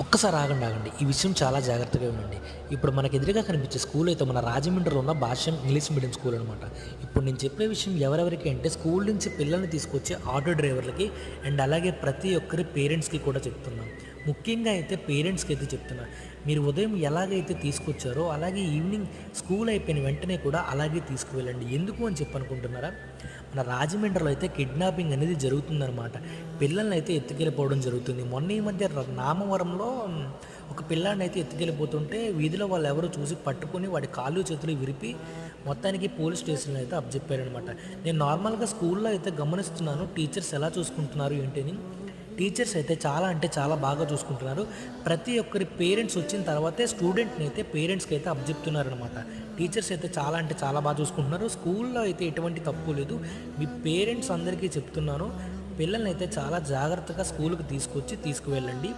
ఒక్కసారి ఆగండి. ఈ విషయం చాలా జాగ్రత్తగా వినండి. ఇప్పుడు మనకు ఎదురుగా కనిపించే స్కూల్ అయితే మన రాజమండ్రిలో ఉన్న భాష్యం ఇంగ్లీష్ మీడియం స్కూల్ అనమాట. ఇప్పుడు నేను చెప్పే విషయం ఎవరెవరికి అంటే స్కూల్ నుంచి పిల్లల్ని తీసుకొచ్చే ఆటో డ్రైవర్లకి అండ్ అలాగే ప్రతి ఒక్కరి పేరెంట్స్‌కి కూడా చెప్తున్నాను. ముఖ్యంగా అయితే పేరెంట్స్‌కి అయితే చెప్తున్నా. మీరు ఉదయం ఎలాగైతే తీసుకొచ్చారో అలాగే ఈవినింగ్ స్కూల్ అయిపోయిన వెంటనే కూడా అలాగే తీసుకువెళ్ళండి. ఎందుకు అని చెప్పనుకుంటున్నారా? మన రాజమండ్రిలో అయితే కిడ్నాపింగ్ అనేది జరుగుతుందనమాట. పిల్లల్ని అయితే ఎత్తుకెళ్ళిపోవడం జరుగుతుంది. మొన్న ఈ మధ్య నామవరంలో ఒక పిల్లాడిని అయితే ఎత్తుకెళ్ళిపోతుంటే వీధిలో వాళ్ళు ఎవరో చూసి పట్టుకొని వాడి కాళ్ళు చేతులు విరిపి మొత్తానికి పోలీస్ స్టేషన్లో అయితే అప్పచెప్పారనమాట. నేను నార్మల్గా స్కూల్లో అయితే గమనిస్తున్నాను టీచర్స్ ఎలా చూసుకుంటున్నారు ఏంటని. టీచర్స్ అయితే చాలా అంటే చాలా బాగా చూసుకుంటున్నారు. ప్రతి ఒక్కరి పేరెంట్స్ వచ్చిన తర్వాతే స్టూడెంట్ని అయితే పేరెంట్స్కి అయితే అప్పచెప్తున్నారనమాట. టీచర్స్ అయితే చాలా అంటే చాలా బాగా చూసుకుంటున్నారు. స్కూల్లో అయితే ఎటువంటి తప్పు లేదు. మీ పేరెంట్స్ అందరికీ చెప్తున్నాను, పిల్లల్ని అయితే చాలా జాగ్రత్తగా స్కూల్కి తీసుకొచ్చి తీసుకువెళ్ళండి.